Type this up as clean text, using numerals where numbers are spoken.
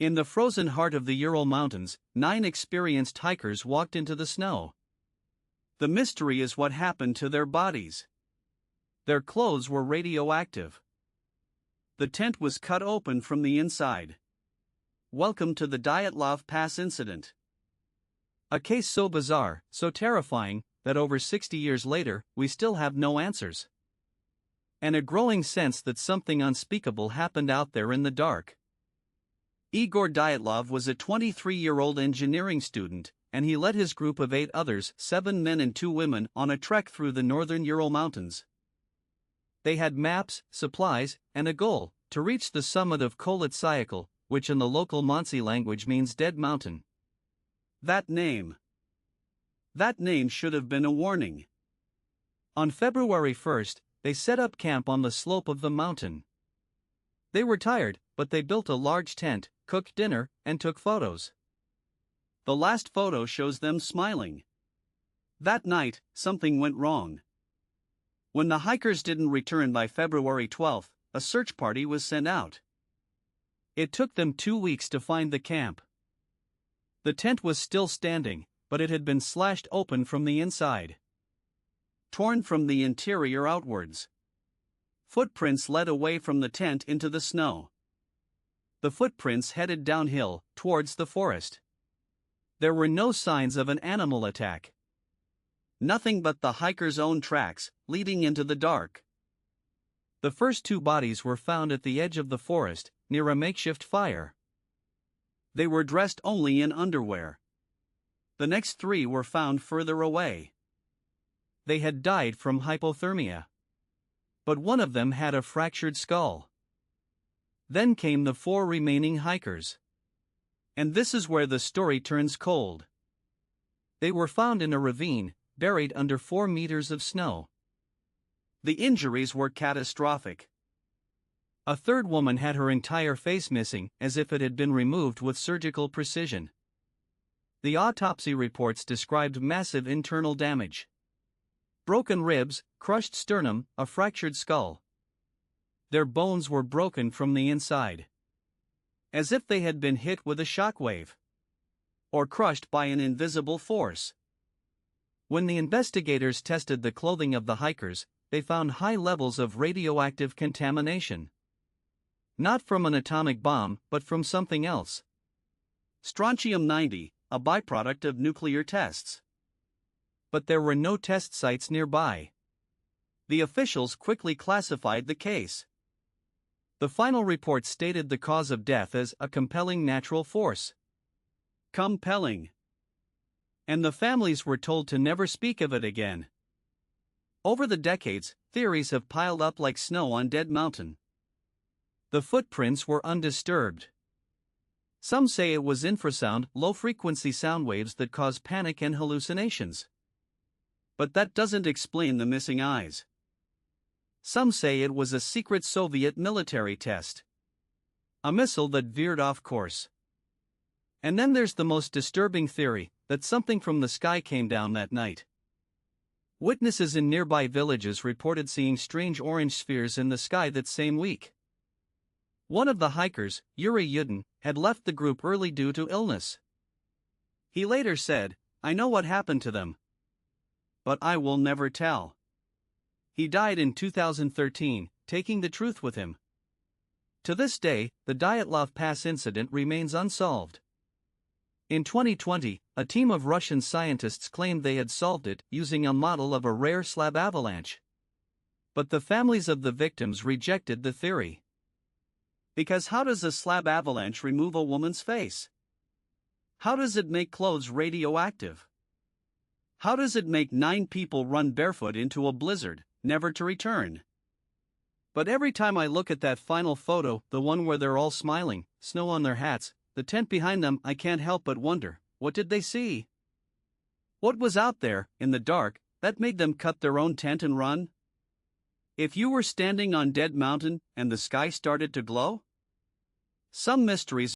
In the frozen heart of the Ural Mountains, 9 experienced hikers walked into the snow. The mystery is what happened to their bodies. Their clothes were radioactive. The tent was cut open from the inside. Welcome to the Dyatlov Pass Incident. A case so bizarre, so terrifying, that over 60 years later, we still have no answers. And a growing sense that something unspeakable happened out there in the dark. Igor Dyatlov was a 23-year-old engineering student, and he led his group of 8 others, 7 men and 2 women, on a trek through the northern Ural Mountains. They had maps, supplies, and a goal: to reach the summit of Kolytsyakhl, which in the local Monsey language means dead mountain. That name should have been a warning. On February 1st, they set up camp on the slope of the mountain. They were tired, but they built a large tent, cooked dinner, and took photos. The last photo shows them smiling. That night, something went wrong. When the hikers didn't return by February 12th, a search party was sent out. It took them 2 weeks to find the camp. The tent was still standing, but it had been slashed open from the inside. Torn from the interior outwards. Footprints led away from the tent into the snow. The footprints headed downhill, towards the forest. There were no signs of an animal attack. Nothing but the hikers' own tracks, leading into the dark. The first 2 bodies were found at the edge of the forest, near a makeshift fire. They were dressed only in underwear. The next 3 were found further away. They had died from hypothermia. But one of them had a fractured skull. Then came the 4 remaining hikers. And this is where the story turns cold. They were found in a ravine, buried under 4 meters of snow. The injuries were catastrophic. A 3rd woman had her entire face missing, as if it had been removed with surgical precision. The autopsy reports described massive internal damage. Broken ribs, crushed sternum, a fractured skull. Their bones were broken from the inside. As if they had been hit with a shockwave. Or crushed by an invisible force. When the investigators tested the clothing of the hikers, they found high levels of radioactive contamination. Not from an atomic bomb, but from something else. Strontium-90, a byproduct of nuclear tests. But there were no test sites nearby. The officials quickly classified the case. The final report stated the cause of death as a compelling natural force. Compelling. And the families were told to never speak of it again. Over the decades, theories have piled up like snow on Dead Mountain. The footprints were undisturbed. Some say it was infrasound, low-frequency sound waves that cause panic and hallucinations. But that doesn't explain the missing eyes. Some say it was a secret Soviet military test. A missile that veered off course. And then there's the most disturbing theory, that something from the sky came down that night. Witnesses in nearby villages reported seeing strange orange spheres in the sky that same week. One of the hikers, Yuri Yudin, had left the group early due to illness. He later said, "I know what happened to them. But I will never tell." He died in 2013, taking the truth with him. To this day, the Dyatlov Pass incident remains unsolved. In 2020, a team of Russian scientists claimed they had solved it using a model of a rare slab avalanche. But the families of the victims rejected the theory. Because how does a slab avalanche remove a woman's face? How does it make clothes radioactive? How does it make 9 people run barefoot into a blizzard, never to return? But every time I look at that final photo, the one where they're all smiling, snow on their hats, the tent behind them, I can't help but wonder, what did they see? What was out there, in the dark, that made them cut their own tent and run? If you were standing on Dead Mountain and the sky started to glow? Some mysteries